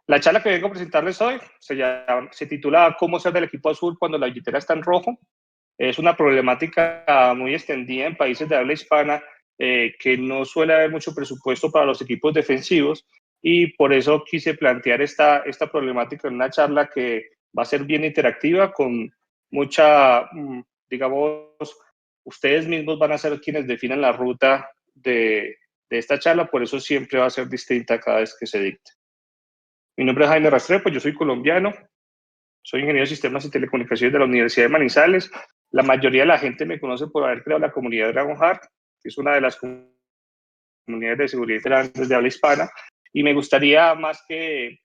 La charla que vengo a presentarles hoy se titula ¿Cómo ser del equipo azul cuando la billetera está en rojo? Es una problemática muy extendida en países de habla hispana que no suele haber mucho presupuesto para los equipos defensivos y por eso quise plantear esta problemática en una charla que va a ser bien interactiva con mucha, digamos, ustedes mismos van a ser quienes definan la ruta de esta charla, por eso siempre va a ser distinta cada vez que se dicte. Mi nombre es Jaime Restrepo, yo soy colombiano, soy ingeniero de sistemas y telecomunicaciones de la Universidad de Manizales. La mayoría de la gente me conoce por haber creado la comunidad Dragonheart, que es una de las comunidades de seguridad grandes de habla hispana. Y me gustaría más que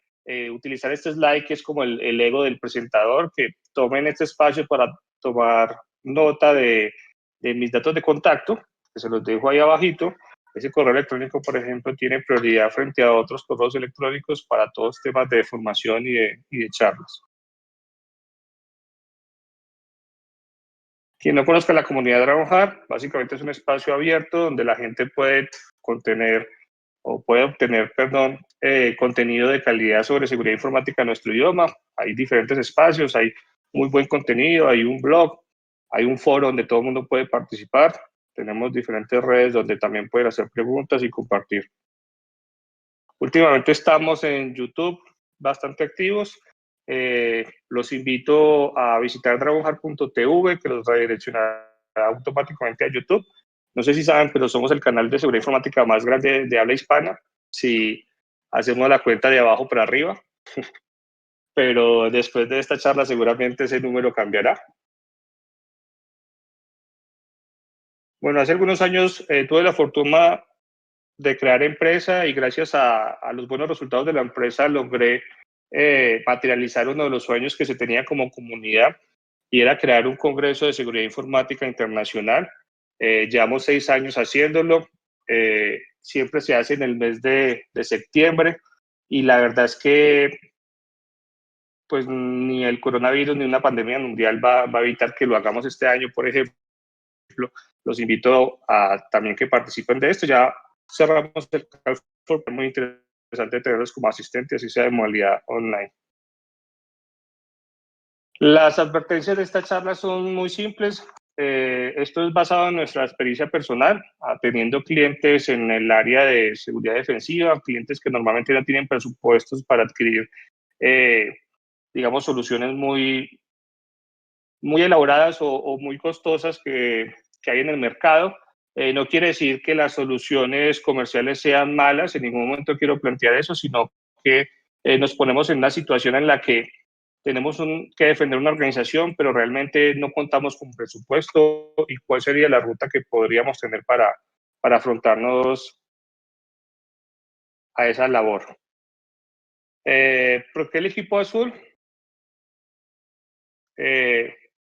utilizar este slide, que es como el ego del presentador, que tomen este espacio para tomar nota de mis datos de contacto, que se los dejo ahí abajito. Ese correo electrónico, por ejemplo, tiene prioridad frente a otros correos electrónicos para todos temas de formación y de charlas. Quien no conozca la comunidad Dragonheart, básicamente es un espacio abierto donde la gente puede obtener, contenido de calidad sobre seguridad informática en nuestro idioma. Hay diferentes espacios, hay muy buen contenido, hay un blog, hay un foro donde todo el mundo puede participar. Tenemos diferentes redes donde también pueden hacer preguntas y compartir. Últimamente estamos en YouTube bastante activos. Los invito a visitar dragonheart.tv, que los redireccionará automáticamente a YouTube. No sé si saben, pero somos el canal de seguridad informática más grande de habla hispana, si hacemos la cuenta de abajo para arriba. Pero después de esta charla seguramente ese número cambiará. Bueno, hace algunos años tuve la fortuna de crear empresa y gracias a los buenos resultados de la empresa logré materializar uno de los sueños que se tenía como comunidad y era crear un congreso de seguridad informática internacional. Llevamos 6 años haciéndolo, siempre se hace en el mes de septiembre y la verdad es que pues ni el coronavirus ni una pandemia mundial va a evitar que lo hagamos este año, por ejemplo. Los invito a también que participen de esto. Ya cerramos el Calfor, muy interesante tenerlos como asistentes, así sea de modalidad online. Las advertencias de esta charla son muy simples. Esto es basado en nuestra experiencia personal, atendiendo clientes en el área de seguridad defensiva, clientes que normalmente no tienen presupuestos para adquirir, digamos, soluciones muy elaboradas o muy costosas que hay en el mercado. No quiere decir que las soluciones comerciales sean malas, en ningún momento quiero plantear eso, sino que nos ponemos en una situación en la que tenemos que defender una organización, pero realmente no contamos con presupuesto y cuál sería la ruta que podríamos tener para afrontarnos a esa labor. ¿Por qué el equipo azul?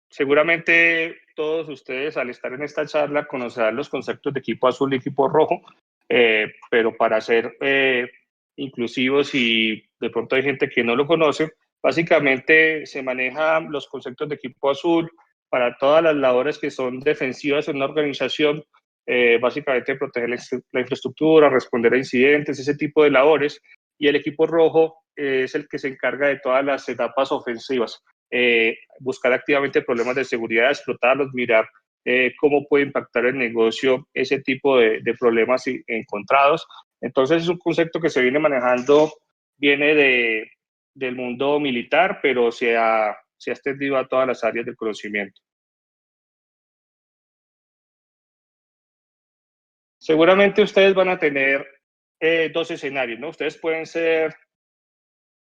Seguramente todos ustedes al estar en esta charla conocerán los conceptos de equipo azul y equipo rojo, pero para ser inclusivos y de pronto hay gente que no lo conoce, básicamente se manejan los conceptos de equipo azul para todas las labores que son defensivas en una organización, básicamente proteger la infraestructura, responder a incidentes, ese tipo de labores, y el equipo rojo es el que se encarga de todas las etapas ofensivas. Buscar activamente problemas de seguridad, explotarlos, mirar cómo puede impactar el negocio ese tipo de problemas encontrados. Entonces es un concepto que se viene manejando, viene del mundo militar, pero se ha extendido a todas las áreas del conocimiento. Seguramente ustedes van a tener 2 escenarios, ¿no? Ustedes pueden ser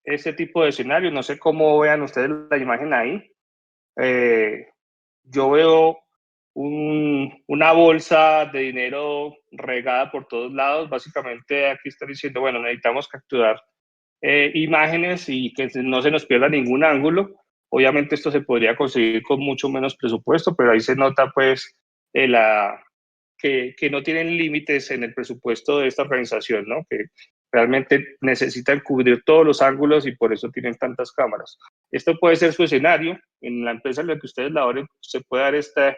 ese tipo de escenarios, no sé cómo vean ustedes la imagen ahí. Yo veo una bolsa de dinero regada por todos lados. Básicamente aquí está diciendo, bueno, necesitamos capturar imágenes y que no se nos pierda ningún ángulo. Obviamente esto se podría conseguir con mucho menos presupuesto, pero ahí se nota pues que no tienen límites en el presupuesto de esta organización, ¿no? Que realmente necesitan cubrir todos los ángulos y por eso tienen tantas cámaras. Esto puede ser su escenario. En la empresa en la que ustedes laboren se puede dar este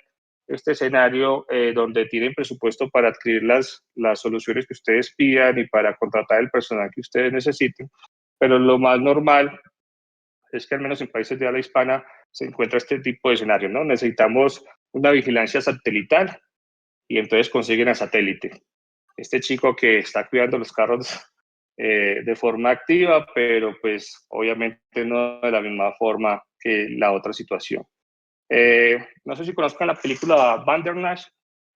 escenario donde tienen presupuesto para adquirir las soluciones que ustedes pidan y para contratar el personal que ustedes necesiten. pero lo más normal es que al menos en países de habla hispana se encuentra este tipo de escenario, ¿no? Necesitamos una vigilancia satelital y entonces consiguen a satélite. Este chico que está cuidando los carros de forma activa, pero pues obviamente no de la misma forma que la otra situación. No sé si conozcan la película Bandersnatch.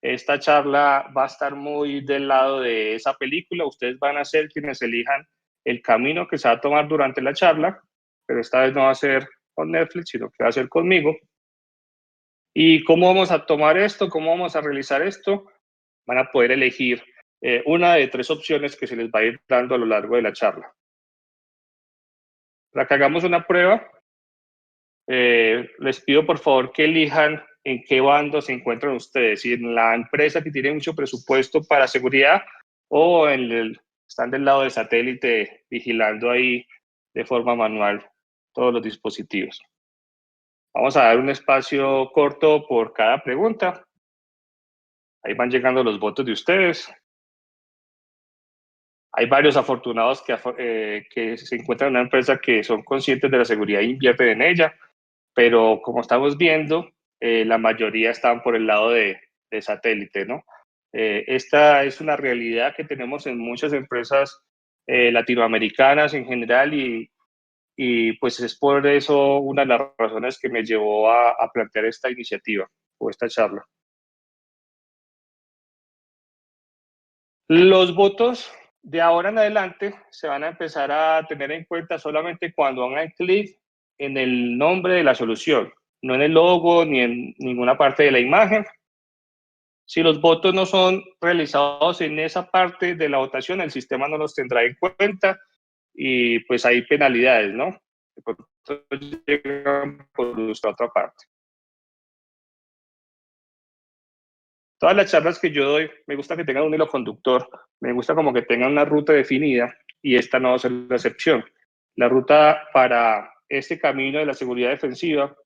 Esta charla va a estar muy del lado de esa película. Ustedes van a ser quienes elijan el camino que se va a tomar durante la charla, pero esta vez no va a ser con Netflix, sino que va a ser conmigo. ¿Y cómo vamos a tomar esto? ¿Cómo vamos a realizar esto? Van a poder elegir una de 3 opciones que se les va a ir dando a lo largo de la charla. Para que hagamos una prueba, les pido por favor que elijan en qué bando se encuentran ustedes, si en la empresa que tiene mucho presupuesto para seguridad o están del lado del satélite vigilando ahí de forma manual todos los dispositivos. Vamos a dar un espacio corto por cada pregunta. Ahí van llegando los votos de ustedes. Hay varios afortunados que se encuentran en una empresa que son conscientes de la seguridad e invierten en ella, pero como estamos viendo, la mayoría están por el lado de satélite, ¿no? Esta es una realidad que tenemos en muchas empresas latinoamericanas en general y pues es por eso una de las razones que me llevó a plantear esta iniciativa o esta charla. Los votos de ahora en adelante se van a empezar a tener en cuenta solamente cuando hagan clic en el nombre de la solución, no en el logo ni en ninguna parte de la imagen. Si los votos no son realizados en esa parte de la votación, el sistema no los tendrá en cuenta y pues hay penalidades, ¿no? Llegan por nuestra otra parte. Todas las charlas que yo doy, me gusta que tengan un hilo conductor, me gusta como que tengan una ruta definida y esta no va a ser la excepción. La ruta para este camino de la seguridad defensiva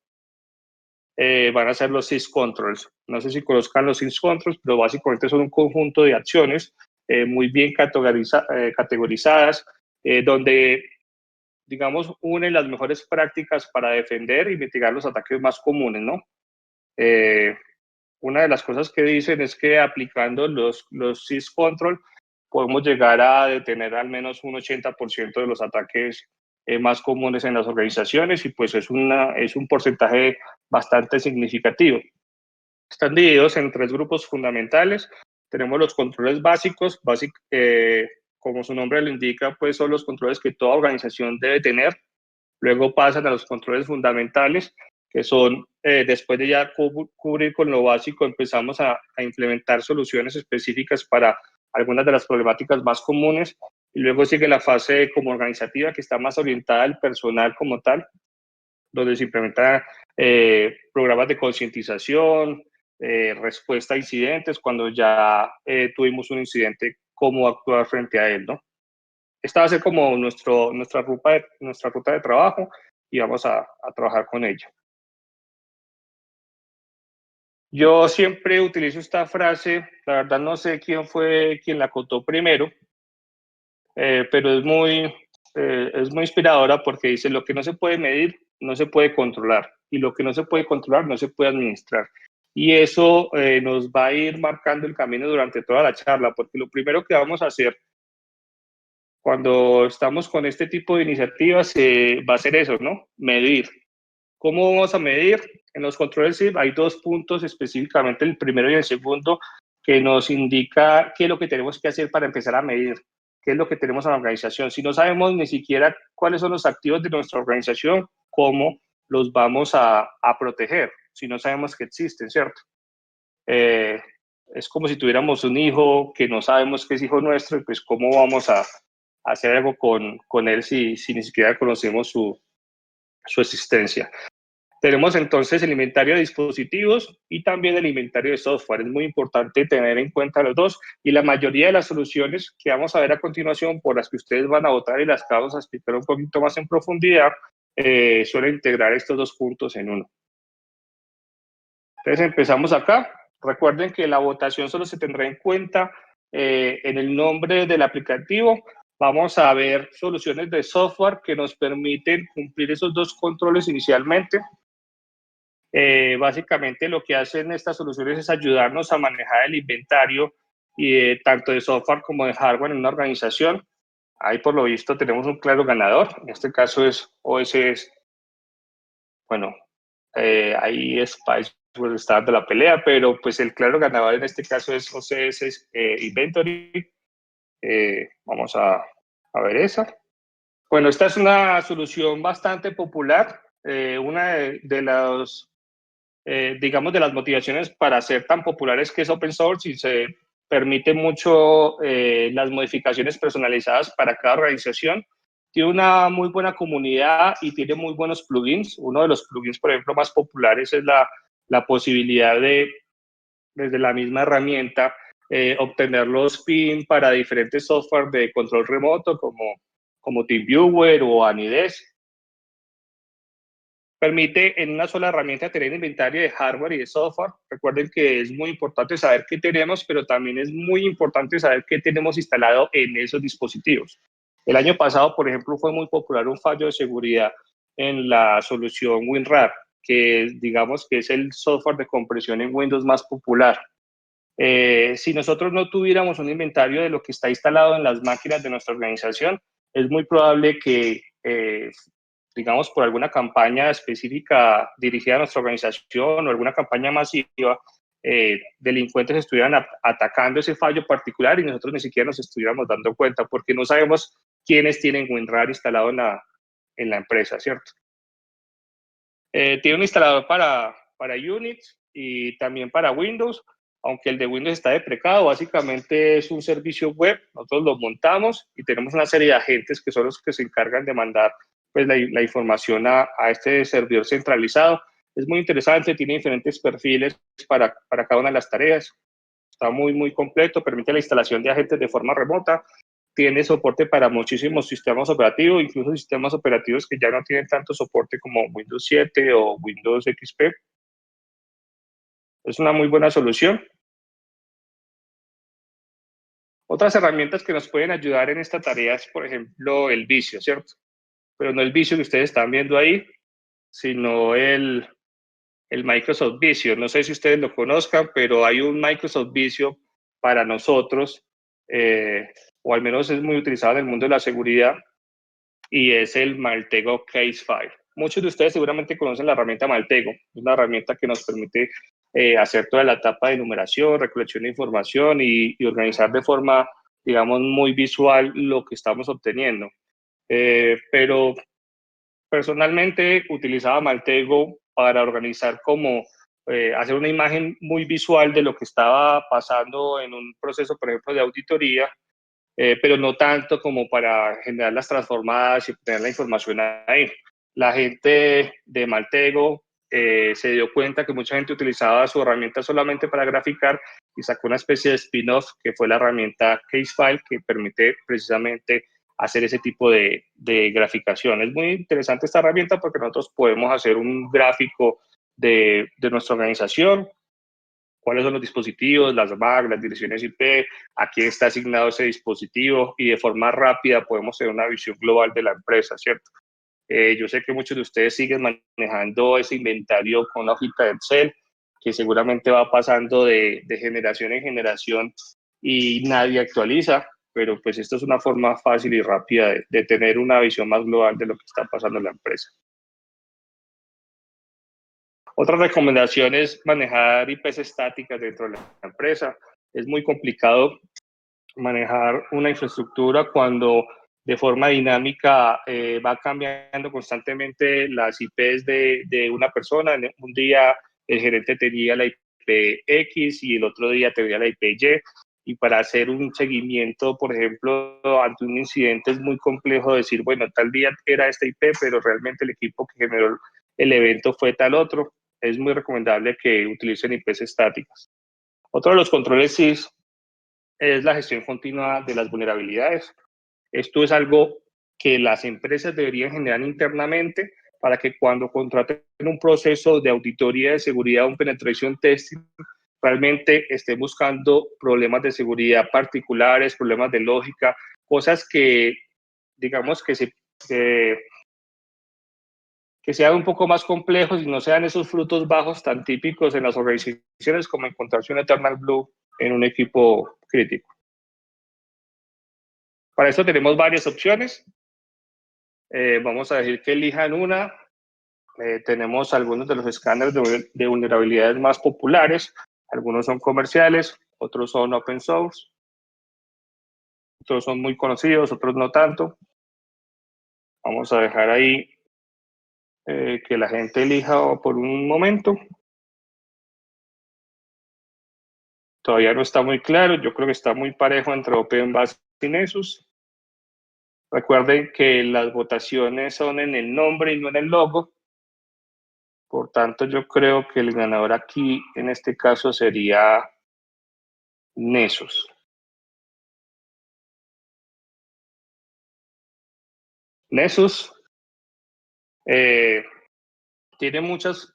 van a ser los SIS Controls. No sé si conozcan los SIS Controls, pero básicamente son un conjunto de acciones muy bien categorizadas, donde, digamos, unen las mejores prácticas para defender y mitigar los ataques más comunes, ¿no? Una de las cosas que dicen es que aplicando los SIS Control podemos llegar a detener al menos un 80% de los ataques más comunes en las organizaciones y pues es un porcentaje bastante significativo. Están divididos en 3 grupos fundamentales. Tenemos los controles básicos, como su nombre lo indica, pues son los controles que toda organización debe tener. Luego pasan a los controles fundamentales, que son, después de ya cubrir con lo básico, empezamos a implementar soluciones específicas para algunas de las problemáticas más comunes. Y luego sigue la fase como organizativa, que está más orientada al personal como tal, donde se implementan programas de concientización, respuesta a incidentes, cuando ya tuvimos un incidente, cómo actuar frente a él, ¿no? Esta va a ser como nuestra ruta de trabajo y vamos a trabajar con ella. Yo siempre utilizo esta frase, la verdad no sé quién fue quien la contó primero, pero es muy inspiradora porque dice, lo que no se puede medir no se puede controlar y lo que no se puede controlar no se puede administrar. Y eso nos va a ir marcando el camino durante toda la charla, porque lo primero que vamos a hacer cuando estamos con este tipo de iniciativas va a ser eso, ¿no? Medir. ¿Cómo vamos a medir? En los controles SIP hay 2 puntos específicamente, el primero y el segundo, que nos indica qué es lo que tenemos que hacer para empezar a medir, qué es lo que tenemos en la organización. Si no sabemos ni siquiera cuáles son los activos de nuestra organización, ¿cómo los vamos a proteger? Si no sabemos que existen, ¿cierto? Es como si tuviéramos un hijo que no sabemos que es hijo nuestro, y pues cómo vamos a hacer algo con él si ni siquiera conocemos su existencia. Tenemos entonces el inventario de dispositivos y también el inventario de software. Es muy importante tener en cuenta los dos y la mayoría de las soluciones que vamos a ver a continuación, por las que ustedes van a votar y las que vamos a explicar un poquito más en profundidad, suelen integrar estos 2 puntos en uno. Entonces empezamos acá. Recuerden que la votación solo se tendrá en cuenta en el nombre del aplicativo Vamos a ver soluciones de software que nos permiten cumplir esos dos controles inicialmente. Básicamente lo que hacen estas soluciones es ayudarnos a manejar el inventario y tanto de software como de hardware en una organización. Ahí por lo visto tenemos un claro ganador, en este caso es OSS, bueno, ahí Spice está dando la pelea, pero pues el claro ganador en este caso es OSS Inventory. Vamos a ver esa. Bueno, esta es una solución bastante popular, una de los digamos, de las motivaciones para ser tan populares que es open source y se permite mucho las modificaciones personalizadas para cada organización. Tiene una muy buena comunidad y tiene muy buenos plugins. Uno de los plugins, por ejemplo, más populares es la posibilidad de, desde la misma herramienta, obtener los pins para diferentes software de control remoto como TeamViewer o Anides. Permite en una sola herramienta tener inventario de hardware y de software. Recuerden que es muy importante saber qué tenemos, pero también es muy importante saber qué tenemos instalado en esos dispositivos. El año pasado, por ejemplo, fue muy popular un fallo de seguridad en la solución WinRAR, que digamos que es el software de compresión en Windows más popular. Si nosotros no tuviéramos un inventario de lo que está instalado en las máquinas de nuestra organización, es muy probable que digamos, por alguna campaña específica dirigida a nuestra organización o alguna campaña masiva, delincuentes estuvieran atacando ese fallo particular y nosotros ni siquiera nos estuviéramos dando cuenta porque no sabemos quiénes tienen WinRAR instalado en la empresa, ¿cierto? Tiene un instalador para Unix y también para Windows, aunque el de Windows está deprecado. Básicamente es un servicio web, nosotros lo montamos y tenemos una serie de agentes que son los que se encargan de mandar pues, la información a este servidor centralizado. Es muy interesante, tiene diferentes perfiles para cada una de las tareas. Está muy completo, permite la instalación de agentes de forma remota, tiene soporte para muchísimos sistemas operativos, incluso sistemas operativos que ya no tienen tanto soporte como Windows 7 o Windows XP. Es una muy buena solución. Otras herramientas que nos pueden ayudar en esta tarea es, por ejemplo, el Visio, ¿cierto? Pero no el Visio que ustedes están viendo ahí, sino el Microsoft Visio. No sé si ustedes lo conozcan, pero hay un Microsoft Visio para nosotros, o al menos es muy utilizado en el mundo de la seguridad, y es el Maltego Casefile. Muchos de ustedes seguramente conocen la herramienta Maltego. Es una herramienta que nos permite hacer toda la etapa de numeración, recolección de información y organizar de forma, digamos, muy visual lo que estamos obteniendo. Pero personalmente utilizaba Maltego para organizar como hacer una imagen muy visual de lo que estaba pasando en un proceso, por ejemplo, de auditoría, pero no tanto como para generar las transformadas y tener la información ahí. La gente de Maltego se dio cuenta que mucha gente utilizaba su herramienta solamente para graficar y sacó una especie de spin-off que fue la herramienta Casefile, que permite precisamente hacer ese tipo de graficación. Es muy interesante esta herramienta porque nosotros podemos hacer un gráfico de nuestra organización, cuáles son los dispositivos, las MAC, las direcciones IP, a quién está asignado ese dispositivo y de forma rápida podemos tener una visión global de la empresa, ¿cierto? Yo sé que muchos de ustedes siguen manejando ese inventario con una hojita de Excel que seguramente va pasando de generación en generación y nadie actualiza, pero pues esto es una forma fácil y rápida de tener una visión más global de lo que está pasando en la empresa. Otra recomendación es manejar IPs estáticas dentro de la empresa. Es muy complicado manejar una infraestructura cuando de forma dinámica va cambiando constantemente las IPs de una persona. Un día el gerente tenía la IP X y el otro día tenía la IP Y. Y para hacer un seguimiento, por ejemplo, ante un incidente es muy complejo decir, bueno, tal día era esta IP, pero realmente el equipo que generó el evento fue tal otro. Es muy recomendable que utilicen IPs estáticas. Otro de los controles SIS es la gestión continua de las vulnerabilidades. Esto es algo que las empresas deberían generar internamente para que cuando contraten un proceso de auditoría de seguridad, un penetration testing, realmente estén buscando problemas de seguridad particulares, problemas de lógica, cosas que, digamos, que sean un poco más complejos y no sean esos frutos bajos tan típicos en las organizaciones como encontrarse un Eternal Blue en un equipo crítico. Para esto tenemos varias opciones. Vamos a decir que elijan una. Tenemos algunos de los escáneres de vulnerabilidades más populares. Algunos son comerciales, otros son open source, otros son muy conocidos, otros no tanto. Vamos a dejar ahí que la gente elija por un momento. Todavía no está muy claro, yo creo que está muy parejo entre OpenBase y Nessus. Recuerden que las votaciones son en el nombre y no en el logo. Por tanto, yo creo que el ganador aquí, en este caso, sería Nessus. Nessus tiene muchas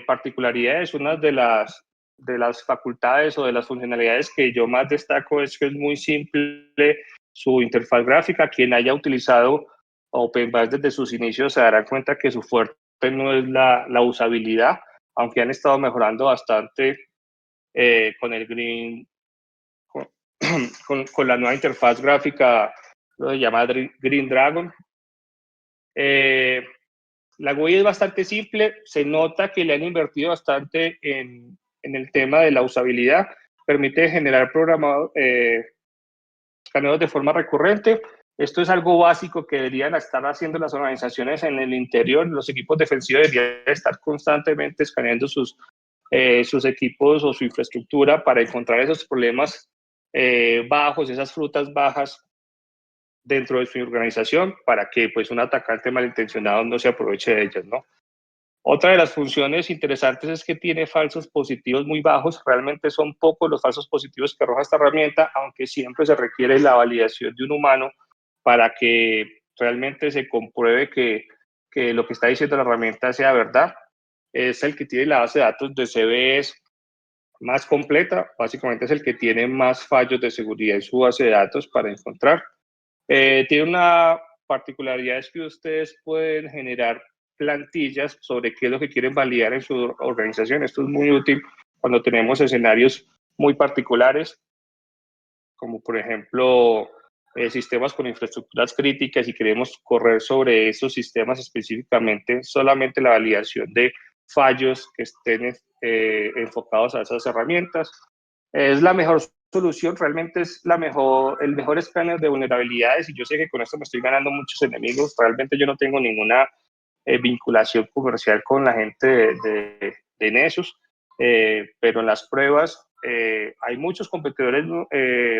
particularidades. Una de las facultades o de las funcionalidades que yo más destaco es que es muy simple su interfaz gráfica. Quien haya utilizado OpenBase desde sus inicios se dará cuenta que su fuerte no es la usabilidad, aunque han estado mejorando bastante con el con la nueva interfaz gráfica, lo se llama Green Dragon. La GUI es bastante simple, se nota que le han invertido bastante en el tema de la usabilidad, permite generar escaneos de forma recurrente. Esto es algo básico que deberían estar haciendo las organizaciones en el interior. Los equipos defensivos deberían estar constantemente escaneando sus equipos o su infraestructura para encontrar esos problemas bajos, esas frutas bajas dentro de su organización para que pues un atacante malintencionado no se aproveche de ellas, ¿no? Otra de las funciones interesantes es que tiene falsos positivos muy bajos. Realmente son pocos los falsos positivos que arroja esta herramienta, aunque siempre se requiere la validación de un humano para que realmente se compruebe que lo que está diciendo la herramienta sea verdad. Es el que tiene la base de datos de CVEs más completa. Básicamente es el que tiene más fallos de seguridad en su base de datos para encontrar. Tiene una particularidad, es que ustedes pueden generar plantillas sobre qué es lo que quieren validar en su organización. Esto es muy útil cuando tenemos escenarios muy particulares, como por ejemplo sistemas con infraestructuras críticas y queremos correr sobre esos sistemas específicamente solamente la validación de fallos que estén enfocados a esas herramientas. Es la mejor solución, realmente es el mejor escáner de vulnerabilidades y yo sé que con esto me estoy ganando muchos enemigos. Realmente yo no tengo ninguna vinculación comercial con la gente de Nessus, pero en las pruebas hay muchos competidores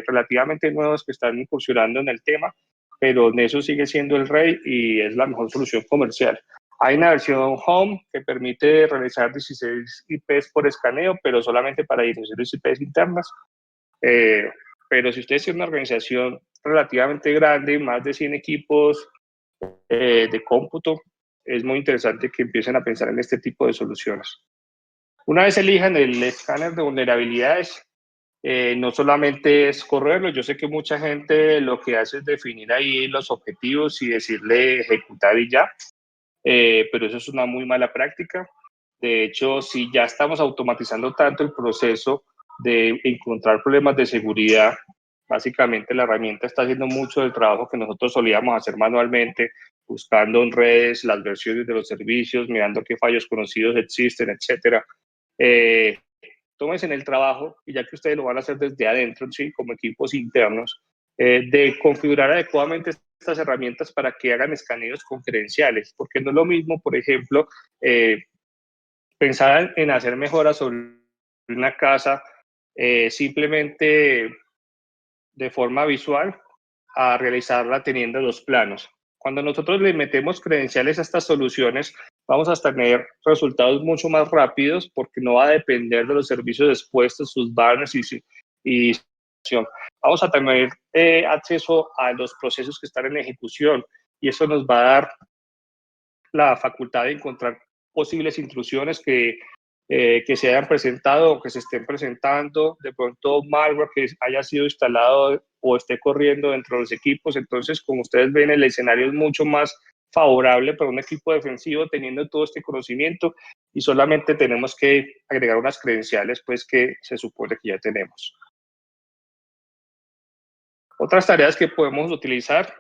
relativamente nuevos que están incursionando en el tema, pero Nessus sigue siendo el rey y es la mejor solución comercial. Hay una versión Home que permite realizar 16 IPs por escaneo, pero solamente para direcciones IPs internas. Pero si ustedes tienen una organización relativamente grande, más de 100 equipos de cómputo, es muy interesante que empiecen a pensar en este tipo de soluciones. Una vez elijan el escáner de vulnerabilidades, no solamente es correrlo, yo sé que mucha gente lo que hace es definir ahí los objetivos y decirle ejecutar y ya, pero eso es una muy mala práctica. De hecho, si ya estamos automatizando tanto el proceso de encontrar problemas de seguridad, básicamente la herramienta está haciendo mucho del trabajo que nosotros solíamos hacer manualmente, buscando en redes las versiones de los servicios, mirando qué fallos conocidos existen, etcétera. Tómense en el trabajo, y ya que ustedes lo van a hacer desde adentro, ¿sí? Como equipos internos, de configurar adecuadamente estas herramientas para que hagan escaneos confidenciales, porque no es lo mismo, por ejemplo, pensar en hacer mejoras sobre una casa simplemente de forma visual a realizarla teniendo los planos. Cuando nosotros le metemos credenciales a estas soluciones, vamos a tener resultados mucho más rápidos porque no va a depender de los servicios expuestos, sus banners y vamos a tener acceso a los procesos que están en ejecución y eso nos va a dar la facultad de encontrar posibles intrusiones que se hayan presentado o que se estén presentando, de pronto malware que haya sido instalado o esté corriendo dentro de los equipos. Entonces, como ustedes ven, el escenario es mucho más favorable para un equipo defensivo teniendo todo este conocimiento y solamente tenemos que agregar unas credenciales pues que se supone que ya tenemos. Otras tareas que podemos utilizar,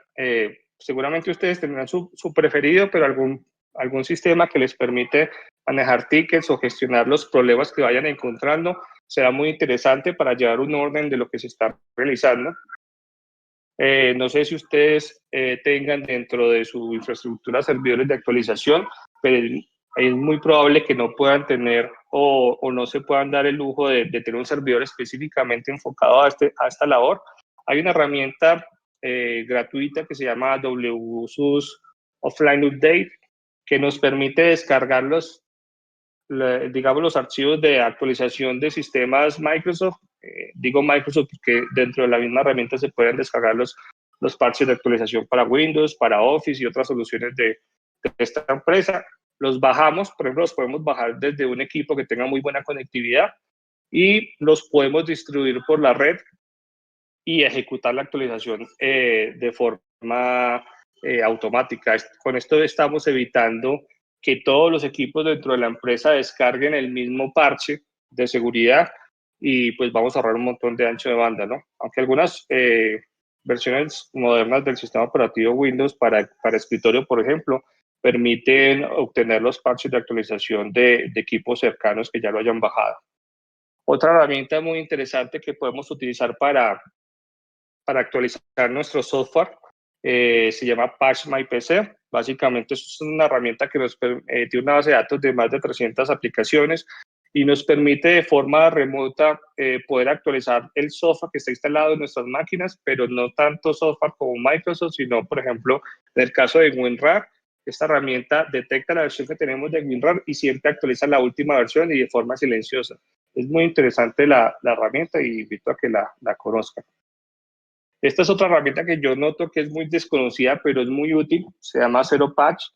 seguramente ustedes tendrán su preferido, pero algún sistema que les permite manejar tickets o gestionar los problemas que vayan encontrando será muy interesante para llevar un orden de lo que se está realizando. No sé si ustedes tengan dentro de su infraestructura servidores de actualización, pero es muy probable que no puedan tener o no se puedan dar el lujo de tener un servidor específicamente enfocado a esta labor. Hay una herramienta gratuita que se llama WSUS Offline Update, que nos permite descargar digamos, los archivos de actualización de sistemas Microsoft. Digo Microsoft porque dentro de la misma herramienta se pueden descargar los parches de actualización para Windows, para Office y otras soluciones de esta empresa. Los bajamos, por ejemplo, los podemos bajar desde un equipo que tenga muy buena conectividad y los podemos distribuir por la red y ejecutar la actualización de forma automática. Con esto estamos evitando que todos los equipos dentro de la empresa descarguen el mismo parche de seguridad y pues vamos a ahorrar un montón de ancho de banda, ¿no? Aunque algunas versiones modernas del sistema operativo Windows para escritorio, por ejemplo, permiten obtener los parches de actualización de equipos cercanos que ya lo hayan bajado. Otra herramienta muy interesante que podemos utilizar para actualizar nuestro software se llama Patch My PC. Básicamente es una herramienta que nos tiene una base de datos de más de 300 aplicaciones y nos permite de forma remota poder actualizar el software que está instalado en nuestras máquinas, pero no tanto software como Microsoft, sino, por ejemplo, en el caso de WinRAR, esta herramienta detecta la versión que tenemos de WinRAR y siempre actualiza la última versión y de forma silenciosa. Es muy interesante la herramienta y invito a que la conozcan. Esta es otra herramienta que yo noto que es muy desconocida, pero es muy útil. Se llama Zero Patch.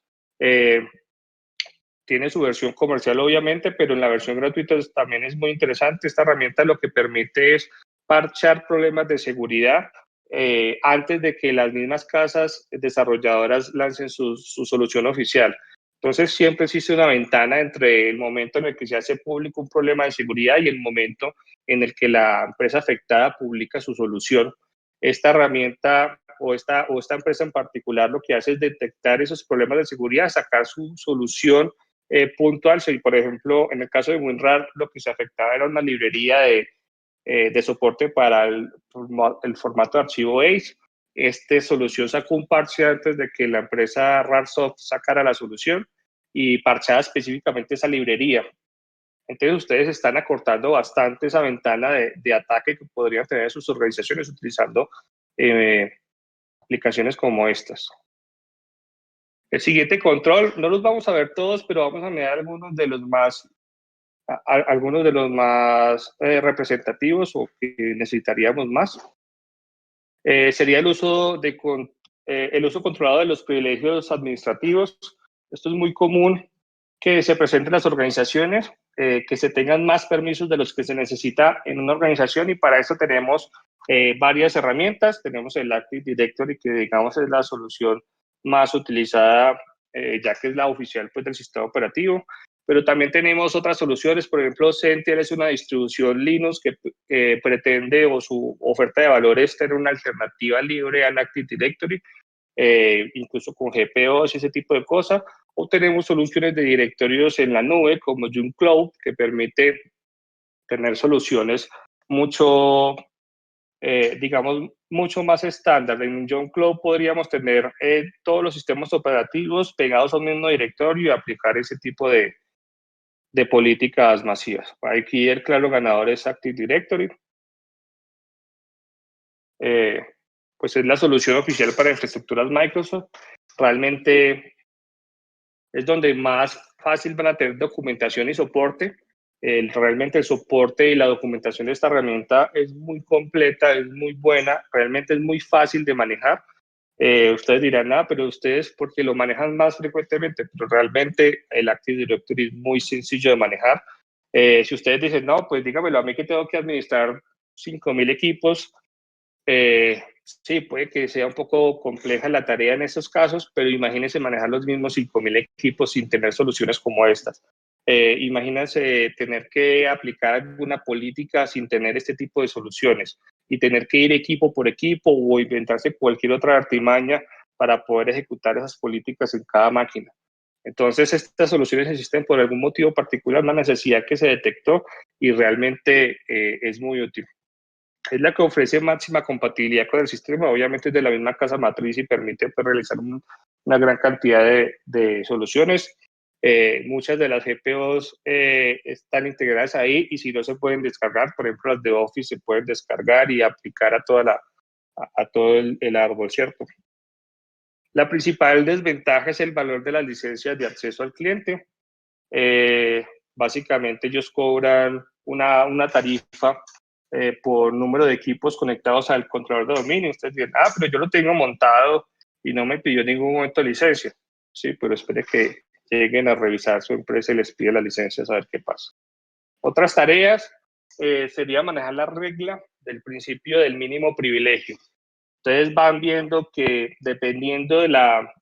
Tiene su versión comercial, obviamente, pero en la versión gratuita también es muy interesante. Esta herramienta lo que permite es parchar problemas de seguridad antes de que las mismas casas desarrolladoras lancen su solución oficial. Entonces, siempre existe una ventana entre el momento en el que se hace público un problema de seguridad y el momento en el que la empresa afectada publica su solución. Esta herramienta o esta empresa en particular lo que hace es detectar esos problemas de seguridad, sacar su solución puntual. Si, por ejemplo, en el caso de WinRAR, lo que se afectaba era una librería de soporte para el formato de archivo ACE. Esta solución sacó un parche antes de que la empresa RARsoft sacara la solución y parchaba específicamente esa librería. Entonces ustedes están acortando bastante esa ventana de ataque que podrían tener sus organizaciones utilizando aplicaciones como estas. El siguiente control, no los vamos a ver todos, pero vamos a mirar algunos de los más representativos o que necesitaríamos más. Sería el uso controlado de los privilegios administrativos. Esto es muy común que se presenten en las organizaciones, que se tengan más permisos de los que se necesita en una organización y para eso tenemos varias herramientas. Tenemos el Active Directory, que digamos es la solución más utilizada, ya que es la oficial pues, del sistema operativo. Pero también tenemos otras soluciones, por ejemplo, Sentinel es una distribución Linux que pretende o su oferta de valor es tener una alternativa libre al Active Directory, incluso con GPOs y ese tipo de cosas. O tenemos soluciones de directorios en la nube como JunCloud, que permite tener soluciones mucho, digamos, mucho más estándar. En JunCloud podríamos tener todos los sistemas operativos pegados a un mismo directorio y aplicar ese tipo de políticas masivas. Aquí el claro ganador es Active Directory. Pues es la solución oficial para infraestructuras Microsoft. Realmente es donde más fácil van a tener documentación y soporte. Realmente el soporte y la documentación de esta herramienta es muy completa, es muy buena, realmente es muy fácil de manejar. Ustedes dirán, nada, pero ustedes porque lo manejan más frecuentemente, pero realmente el Active Directory es muy sencillo de manejar. Si ustedes dicen, no, pues dígamelo a mí que tengo que administrar 5.000 equipos, Sí, puede que sea un poco compleja la tarea en estos casos, pero imagínense manejar los mismos 5.000 equipos sin tener soluciones como estas. Imagínense tener que aplicar alguna política sin tener este tipo de soluciones y tener que ir equipo por equipo o inventarse cualquier otra artimaña para poder ejecutar esas políticas en cada máquina. Entonces, estas soluciones existen por algún motivo particular, una necesidad que se detectó y realmente es muy útil. Es la que ofrece máxima compatibilidad con el sistema, obviamente es de la misma casa matriz y permite pues, realizar una gran cantidad de soluciones. Muchas de las GPOs están integradas ahí y si no se pueden descargar, por ejemplo las de Office se pueden descargar y aplicar a, a todo el árbol, ¿cierto? La principal desventaja es el valor de las licencias de acceso al cliente. Básicamente ellos cobran una tarifa por número de equipos conectados al controlador de dominio. Ustedes dirán, pero yo lo tengo montado y no me pidió en ningún momento licencia. Sí, pero espere que lleguen a revisar su empresa y les pide la licencia a ver qué pasa. Otras tareas sería manejar la regla del principio del mínimo privilegio. Ustedes van viendo que dependiendo de la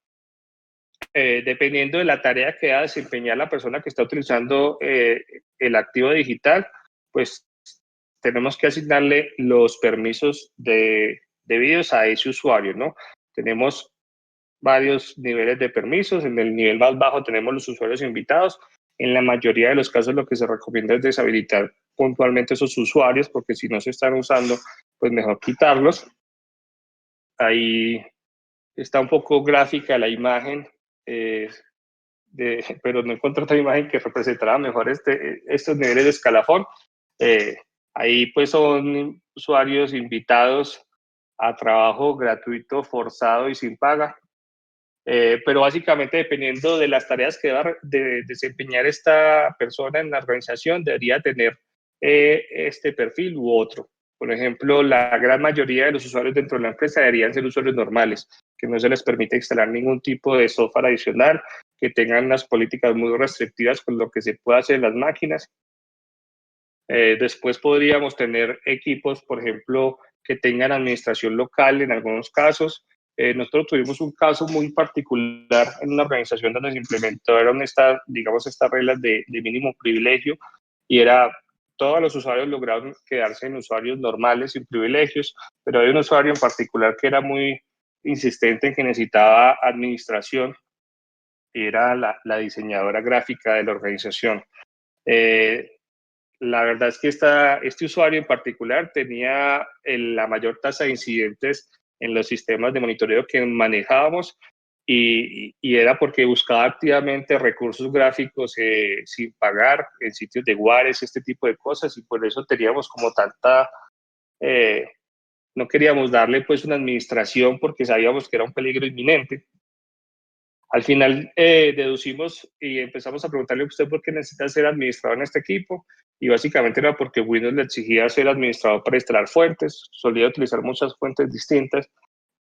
tarea que va a desempeñar la persona que está utilizando el activo digital, pues tenemos que asignarle los permisos debidos a ese usuario, ¿no? Tenemos varios niveles de permisos. En el nivel más bajo tenemos los usuarios invitados. En la mayoría de los casos lo que se recomienda es deshabilitar puntualmente esos usuarios, porque si no se están usando, pues mejor quitarlos. Ahí está un poco gráfica la imagen, pero no encontré otra imagen que representara mejor estos niveles de escalafón. Ahí pues son usuarios invitados a trabajo gratuito, forzado y sin paga. Pero básicamente dependiendo de las tareas que deba desempeñar esta persona en la organización, debería tener este perfil u otro. Por ejemplo, la gran mayoría de los usuarios dentro de la empresa deberían ser usuarios normales, que no se les permite instalar ningún tipo de software adicional, que tengan unas políticas muy restrictivas con lo que se puede hacer en las máquinas. Después podríamos tener equipos, por ejemplo, que tengan administración local en algunos casos. Nosotros tuvimos un caso muy particular en una organización donde se implementaron digamos, estas reglas de mínimo privilegio y era todos los usuarios lograron quedarse en usuarios normales sin privilegios, pero hay un usuario en particular que era muy insistente en que necesitaba administración y era la diseñadora gráfica de la organización. La verdad es que este usuario en particular tenía la mayor tasa de incidentes en los sistemas de monitoreo que manejábamos y era porque buscaba activamente recursos gráficos sin pagar en sitios de Juárez, este tipo de cosas, y por eso teníamos como eh, no queríamos darle pues una administración porque sabíamos que era un peligro inminente. Al final deducimos y empezamos a preguntarle a usted por qué necesita ser administrador en este equipo y básicamente era porque Windows le exigía ser administrador para instalar fuentes, solía utilizar muchas fuentes distintas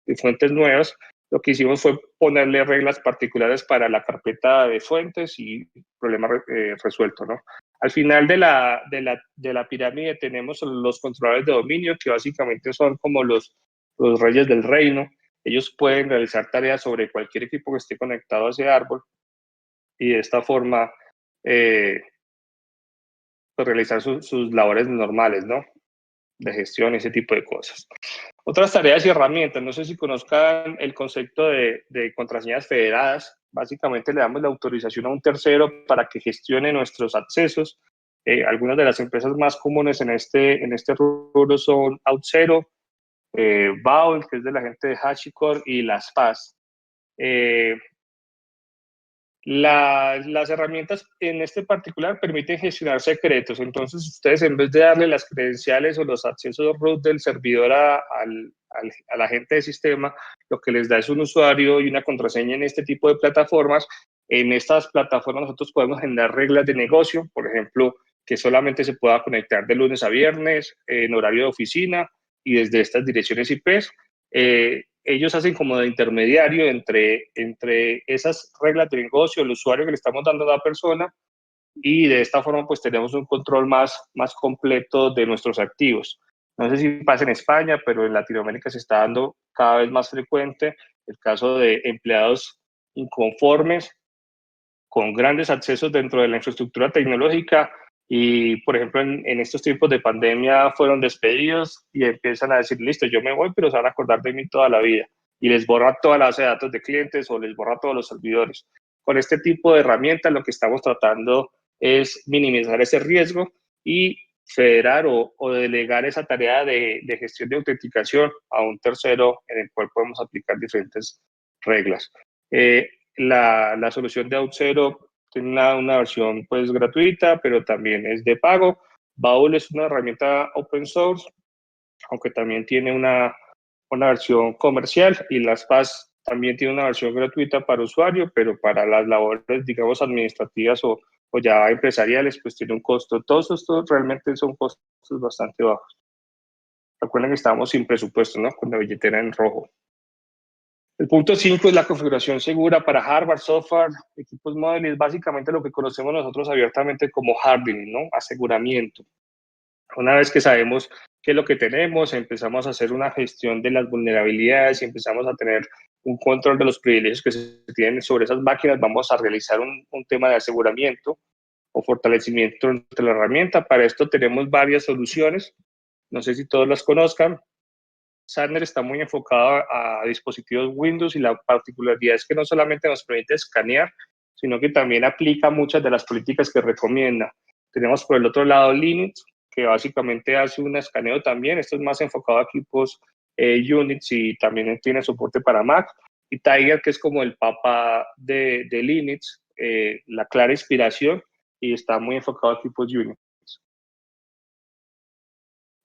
y fuentes nuevas. Lo que hicimos fue ponerle reglas particulares para la carpeta de fuentes y problema resuelto, ¿no? Al final de la pirámide tenemos los controladores de dominio, que básicamente son como los reyes del reino. Ellos pueden realizar tareas sobre cualquier equipo que esté conectado a ese árbol y de esta forma pues realizar sus labores normales, ¿no? De gestión y ese tipo de cosas. Otras tareas y herramientas, no sé si conozcan el concepto de contraseñas federadas. Básicamente le damos la autorización a un tercero para que gestione nuestros accesos. Algunas de las empresas más comunes en este rubro son OutZero, Vault, que es de la gente de HashiCorp, y las PAS. Las herramientas en este particular permiten gestionar secretos, entonces ustedes en vez de darle las credenciales o los accesos root del servidor a la gente de sistema, lo que les da es un usuario y una contraseña en este tipo de plataformas. En estas plataformas nosotros podemos generar reglas de negocio, por ejemplo, que solamente se pueda conectar de lunes a viernes en horario de oficina y desde estas direcciones IPs. Ellos hacen como de intermediario entre esas reglas de negocio, el usuario que le estamos dando a la persona, y de esta forma pues tenemos un control más completo de nuestros activos. No sé si pasa en España, pero en Latinoamérica se está dando cada vez más frecuente el caso de empleados inconformes con grandes accesos dentro de la infraestructura tecnológica y, por ejemplo, en estos tiempos de pandemia fueron despedidos y empiezan a decir, listo, yo me voy, pero se van a acordar de mí toda la vida. Y les borra toda la base de datos de clientes o les borra todos los servidores. Con este tipo de herramientas lo que estamos tratando es minimizar ese riesgo y federar o delegar esa tarea de gestión de autenticación a un tercero en el cual podemos aplicar diferentes reglas. La solución de Auth0 tiene una versión pues gratuita, pero también es de pago. Baul es una herramienta open source, aunque también tiene una versión comercial, y LastPass también tiene una versión gratuita para usuario, pero para las labores, digamos, administrativas o ya empresariales, pues tiene un costo. Todos estos realmente son costos bastante bajos. Recuerden que estábamos sin presupuesto, ¿no? Con la billetera en rojo. El punto 5 es la configuración segura para hardware, software, equipos móviles, básicamente lo que conocemos nosotros abiertamente como hardening, ¿no? Aseguramiento. Una vez que sabemos qué es lo que tenemos, empezamos a hacer una gestión de las vulnerabilidades y empezamos a tener un control de los privilegios que se tienen sobre esas máquinas, vamos a realizar un tema de aseguramiento o fortalecimiento de la herramienta. Para esto tenemos varias soluciones, no sé si todos las conozcan. Sandler está muy enfocado a dispositivos Windows y la particularidad es que no solamente nos permite escanear, sino que también aplica muchas de las políticas que recomienda. Tenemos por el otro lado Linux, que básicamente hace un escaneo también. Esto es más enfocado a equipos Unix y también tiene soporte para Mac. Y Tiger, que es como el papá de Linux, la clara inspiración, y está muy enfocado a equipos Unix.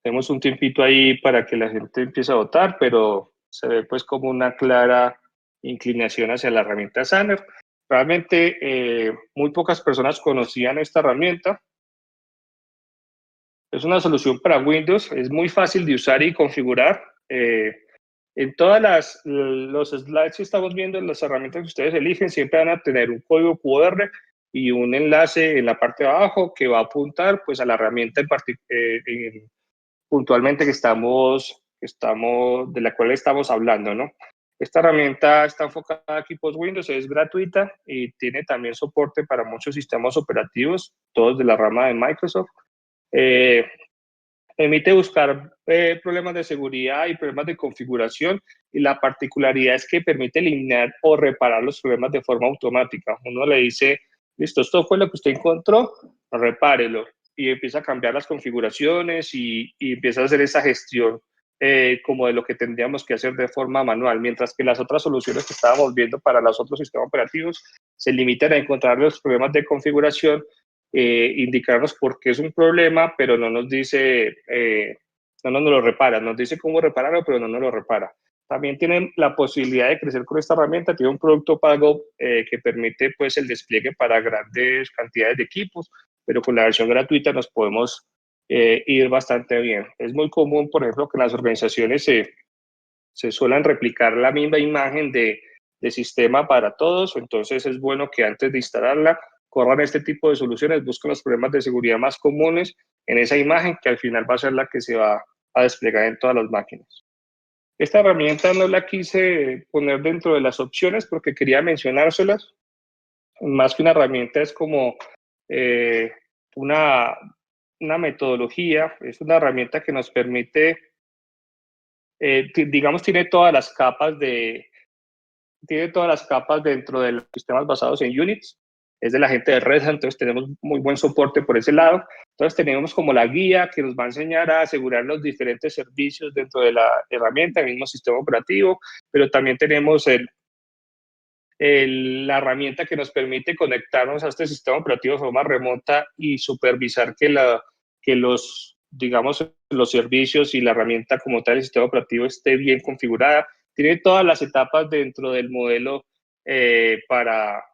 Tenemos un tiempito ahí para que la gente empiece a votar, pero se ve pues como una clara inclinación hacia la herramienta Sandler. Realmente muy pocas personas conocían esta herramienta. Es una solución para Windows, es muy fácil de usar y configurar. En todas los slides que estamos viendo, las herramientas que ustedes eligen siempre van a tener un código QR y un enlace en la parte de abajo que va a apuntar pues a la herramienta puntualmente de la cual estamos hablando, ¿no? Esta herramienta está enfocada a equipos Windows, es gratuita y tiene también soporte para muchos sistemas operativos, todos de la rama de Microsoft. Permite buscar problemas de seguridad y problemas de configuración, y la particularidad es que permite eliminar o reparar los problemas de forma automática. Uno le dice, listo, esto fue lo que usted encontró, repárelo, y empieza a cambiar las configuraciones y empieza a hacer esa gestión como de lo que tendríamos que hacer de forma manual, mientras que las otras soluciones que estábamos viendo para los otros sistemas operativos se limitan a encontrar los problemas de configuración, indicarnos por qué es un problema, pero no nos dice, no nos lo repara, nos dice cómo repararlo, pero no nos lo repara. También tienen la posibilidad de crecer con esta herramienta, tiene un producto pago que permite pues el despliegue para grandes cantidades de equipos, pero con la versión gratuita nos podemos ir bastante bien. Es muy común, por ejemplo, que las organizaciones se suelen replicar la misma imagen de sistema para todos, entonces es bueno que antes de instalarla corran este tipo de soluciones, busquen los problemas de seguridad más comunes en esa imagen, que al final va a ser la que se va a desplegar en todas las máquinas. Esta herramienta no la quise poner dentro de las opciones porque quería mencionárselas. Más que una herramienta, es como eh, una, una metodología, es una herramienta que nos permite, digamos, tiene todas las capas dentro de los sistemas basados en Unix. Es de la gente de Red Hat, entonces tenemos muy buen soporte por ese lado. Entonces tenemos como la guía que nos va a enseñar a asegurar los diferentes servicios dentro de la herramienta, el mismo sistema operativo, pero también tenemos la herramienta que nos permite conectarnos a este sistema operativo de forma remota y supervisar que digamos, los servicios y la herramienta como tal, el sistema operativo, esté bien configurada. Tiene todas las etapas dentro del modelo para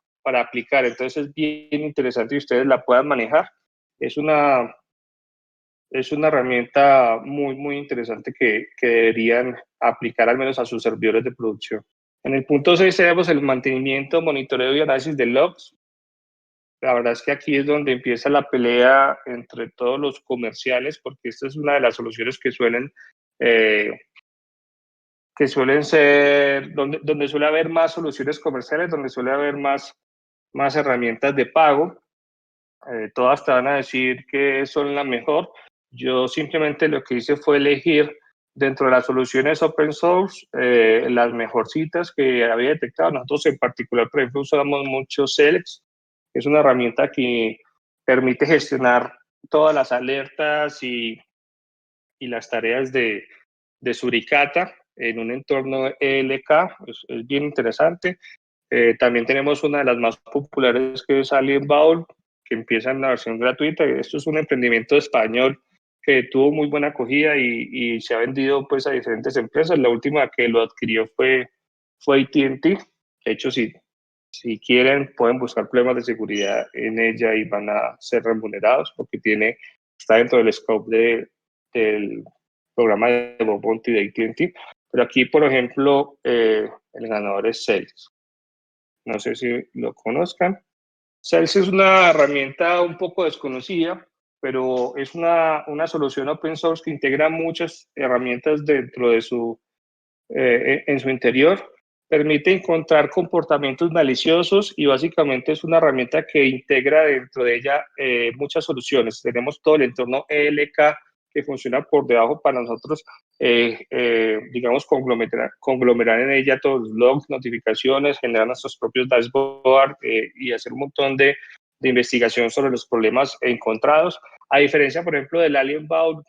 aplicar. Entonces es bien interesante que ustedes la puedan manejar. Es una, es una herramienta muy interesante que deberían aplicar al menos a sus servidores de producción. En el punto 6 tenemos el mantenimiento, monitoreo y análisis de logs. La verdad es que aquí es donde empieza la pelea entre todos los comerciales, porque esta es una de las soluciones eh, que suelen ser, donde suele haber más soluciones comerciales, donde suele haber más herramientas de pago. Todas te van a decir que son la mejor. Yo simplemente lo que hice fue elegir dentro de las soluciones open source las mejorcitas que había detectado. Nosotros en particular, por ejemplo, usamos mucho Celex, que es una herramienta que permite gestionar todas las alertas y las tareas de Suricata en un entorno ELK. Es bien interesante. También tenemos una de las más populares que es Alien Bowl, que empieza en la versión gratuita. Esto es un emprendimiento español que tuvo muy buena acogida y se ha vendido pues a diferentes empresas. La última que lo adquirió fue AT&T. De hecho, si quieren, pueden buscar problemas de seguridad en ella y van a ser remunerados porque está dentro del scope del programa de Bob Bounty de AT&T. Pero aquí, por ejemplo, el ganador es Sales. No sé si lo conozcan. Sales es una herramienta un poco desconocida, pero es una solución open source que integra muchas herramientas dentro de en su interior. Permite encontrar comportamientos maliciosos y básicamente es una herramienta que integra dentro de ella muchas soluciones. Tenemos todo el entorno ELK que funciona por debajo para nosotros, digamos, conglomerar en ella todos los logs, notificaciones, generar nuestros propios dashboards y hacer un montón de investigación sobre los problemas encontrados. A diferencia, por ejemplo, del Alien Vault,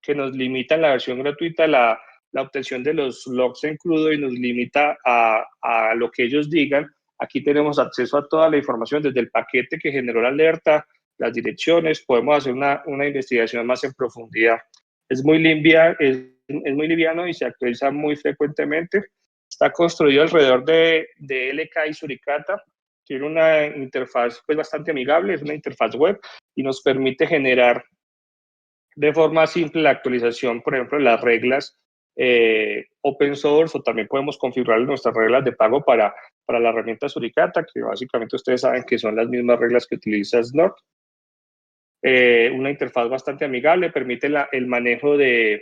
que nos limita en la versión gratuita la obtención de los logs en crudo y nos limita a lo que ellos digan. Aquí tenemos acceso a toda la información desde el paquete que generó la alerta, las direcciones, podemos hacer una investigación más en profundidad. Es muy muy liviano y se actualiza muy frecuentemente. Está construido alrededor de LK y Suricata. Tiene una interfaz pues, bastante amigable, es una interfaz web y nos permite generar de forma simple la actualización, por ejemplo, de las reglas open source, o también podemos configurar nuestras reglas de pago para la herramienta Suricata, que básicamente ustedes saben que son las mismas reglas que utiliza Snort. Una interfaz bastante amigable, permite el manejo de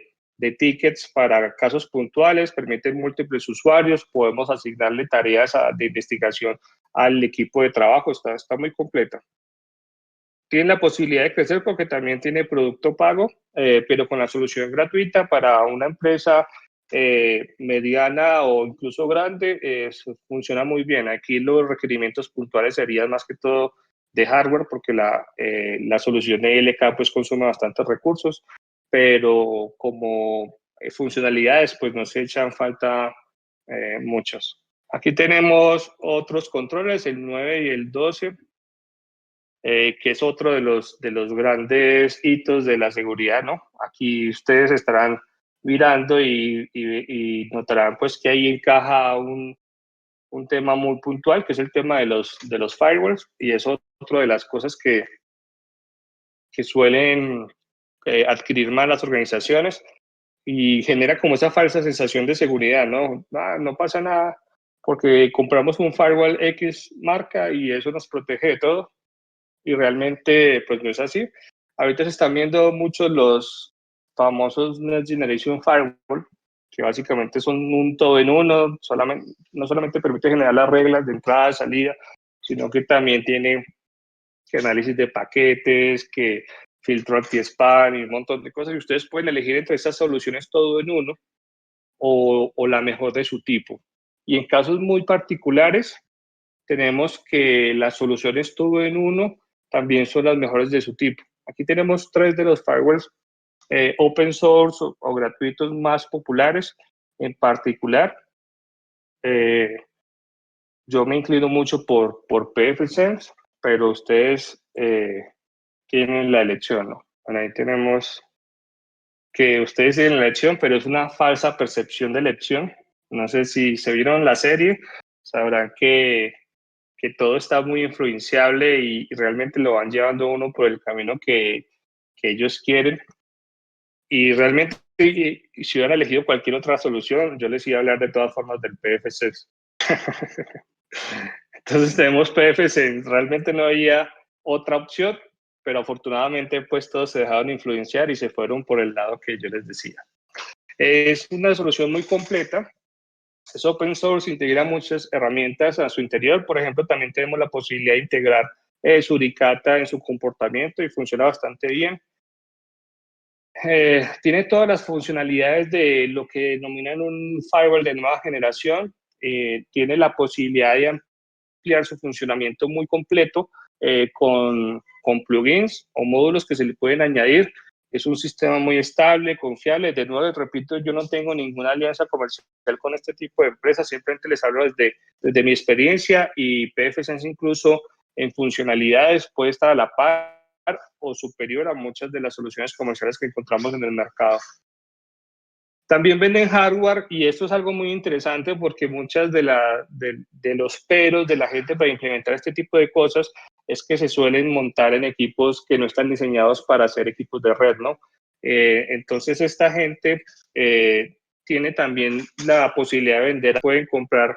tickets para casos puntuales, permite múltiples usuarios, podemos asignarle tareas de investigación al equipo de trabajo, está muy completa. Tiene la posibilidad de crecer porque también tiene producto pago, pero con la solución gratuita para una empresa mediana o incluso grande, funciona muy bien. Aquí los requerimientos puntuales serían más que todo de hardware, porque la solución ELK pues consume bastantes recursos, pero como funcionalidades pues no se echan falta muchas. Aquí tenemos otros controles, el 9 y el 12. Que es otro de los grandes hitos de la seguridad, ¿no? Aquí ustedes estarán mirando y notarán pues que ahí encaja un tema muy puntual, que es el tema de los firewalls, y es otro de las cosas que suelen adquirir más las organizaciones y genera como esa falsa sensación de seguridad, ¿no? No pasa nada porque compramos un firewall X marca y eso nos protege de todo y realmente pues no es así. Ahorita se están viendo muchos los famosos Next Generation Firewall, que básicamente son un todo en uno, no solamente permite generar las reglas de entrada, salida, sino que también tiene que análisis de paquetes, que filtro anti-spam y un montón de cosas. Y ustedes pueden elegir entre estas soluciones todo en uno o la mejor de su tipo. Y en casos muy particulares, tenemos que las soluciones todo en uno también son las mejores de su tipo. Aquí tenemos 3 de los firewalls open source o gratuitos más populares. En particular, yo me inclino mucho por pfSense, pero ustedes tienen la elección, ¿no? Bueno, ahí tenemos que ustedes tienen la elección, pero es una falsa percepción de elección. No sé si se vieron la serie, sabrán que todo está muy influenciable y realmente lo van llevando uno por el camino que ellos quieren. Y realmente, si hubieran elegido cualquier otra solución, yo les iba a hablar de todas formas del PFC. Entonces tenemos PFSense, realmente no había otra opción, pero afortunadamente pues todos se dejaron influenciar y se fueron por el lado que yo les decía. Es una solución muy completa, es open source, integra muchas herramientas a su interior. Por ejemplo, también tenemos la posibilidad de integrar Suricata en su comportamiento y funciona bastante bien. Tiene todas las funcionalidades de lo que denominan un firewall de nueva generación. Tiene la posibilidad de ampliar su funcionamiento muy completo con plugins o módulos que se le pueden añadir. Es un sistema muy estable, confiable. De nuevo, les repito, yo no tengo ninguna alianza comercial con este tipo de empresas. Simplemente les hablo desde mi experiencia, y PFSense incluso en funcionalidades puede estar a la par o superior a muchas de las soluciones comerciales que encontramos en el mercado. También venden hardware, y esto es algo muy interesante porque muchas de los peros de la gente para implementar este tipo de cosas es que se suelen montar en equipos que no están diseñados para ser equipos de red, ¿no? Entonces esta gente tiene también la posibilidad de vender, pueden comprar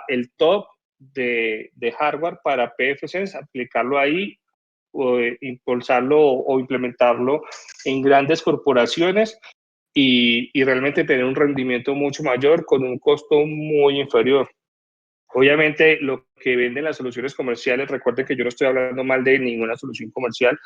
el top de hardware para PFSense, aplicarlo ahí, o impulsarlo o implementarlo en grandes corporaciones y realmente tener un rendimiento mucho mayor con un costo muy inferior. Obviamente, lo que venden las soluciones comerciales, recuerden que yo no estoy hablando mal de ninguna solución comercial,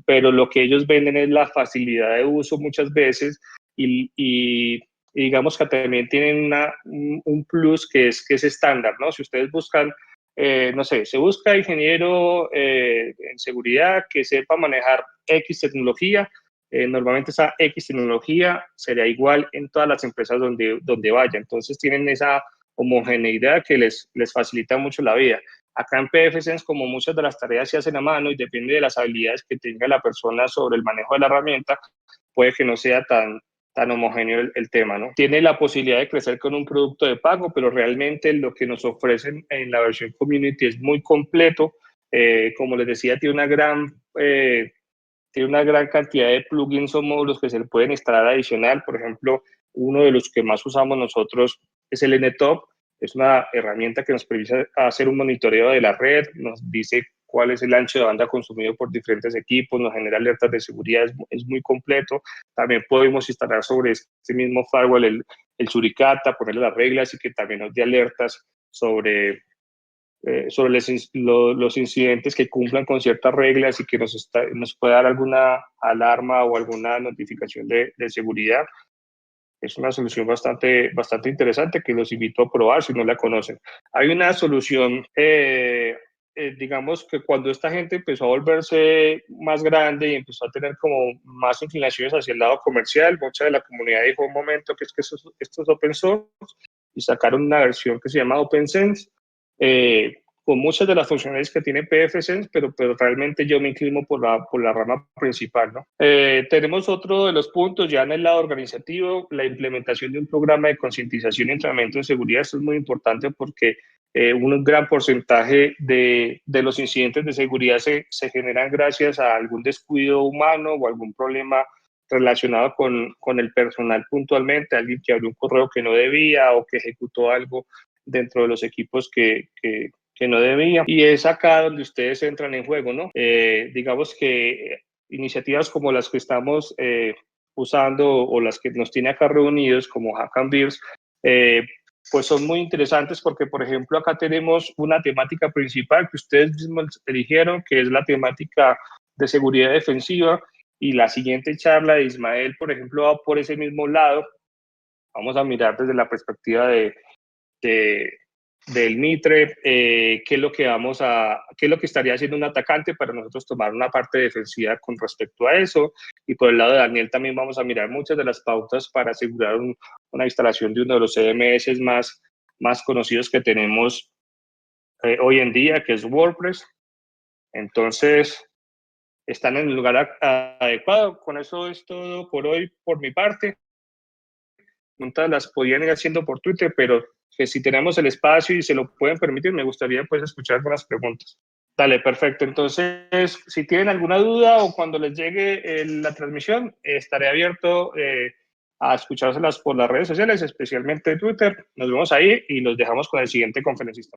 pero lo que ellos venden es la facilidad de uso muchas veces, y digamos que también tienen un plus que es estándar, ¿no? Si ustedes buscan, no sé, se busca ingeniero en seguridad que sepa manejar X tecnología, normalmente esa X tecnología sería igual en todas las empresas donde vaya. Entonces tienen esa homogeneidad que les facilita mucho la vida. Acá en PFSense, como muchas de las tareas se hacen a mano y depende de las habilidades que tenga la persona sobre el manejo de la herramienta, puede que no sea tan homogéneo el tema, ¿no? Tiene la posibilidad de crecer con un producto de pago, pero realmente lo que nos ofrecen en la versión Community es muy completo. Como les decía, tiene una gran cantidad de plugins o módulos que se le pueden instalar adicional. Por ejemplo, uno de los que más usamos nosotros es el NTOP. Es una herramienta que nos permite hacer un monitoreo de la red, nos dice cuál es el ancho de banda consumido por diferentes equipos, nos genera alertas de seguridad, es muy completo. También podemos instalar sobre este mismo firewall el Suricata, ponerle las reglas y que también nos dé alertas sobre los incidentes que cumplan con ciertas reglas y que nos pueda dar alguna alarma o alguna notificación de seguridad. Es una solución bastante interesante que los invito a probar si no la conocen. Hay una solución, digamos que cuando esta gente empezó a volverse más grande y empezó a tener como más inclinaciones hacia el lado comercial, mucha de la comunidad dijo un momento que es que esto es open source, y sacaron una versión que se llama OpenSense, con muchas de las funcionalidades que tiene PFSense, pero realmente yo me inclino por la rama principal, ¿no? Tenemos otro de los puntos ya en el lado organizativo, la implementación de un programa de concientización y entrenamiento en seguridad. Esto es muy importante porque un gran porcentaje de los incidentes de seguridad se generan gracias a algún descuido humano o algún problema relacionado con el personal puntualmente, alguien que abrió un correo que no debía o que ejecutó algo dentro de los equipos que no debía. Y es acá donde ustedes entran en juego, ¿no? Digamos que iniciativas como las que estamos usando o las que nos tiene acá reunidos como Hack and Beers, pues son muy interesantes porque, por ejemplo, acá tenemos una temática principal que ustedes mismos eligieron, que es la temática de seguridad defensiva, y la siguiente charla de Ismael, por ejemplo, va por ese mismo lado. Vamos a mirar desde la perspectiva del Mitre, qué es lo que estaría haciendo un atacante para nosotros tomar una parte defensiva con respecto a eso. Y por el lado de Daniel también vamos a mirar muchas de las pautas para asegurar una instalación de uno de los CMS más conocidos que tenemos hoy en día, que es WordPress. Entonces, están en el lugar adecuado. Con eso es todo por hoy, por mi parte. Preguntas las podían ir haciendo por Twitter, pero que si tenemos el espacio y se lo pueden permitir, me gustaría pues escuchar algunas preguntas. Dale, perfecto. Entonces, si tienen alguna duda o cuando les llegue la transmisión, estaré abierto a escuchárselas por las redes sociales, especialmente Twitter. Nos vemos ahí y los dejamos con el siguiente conferencista.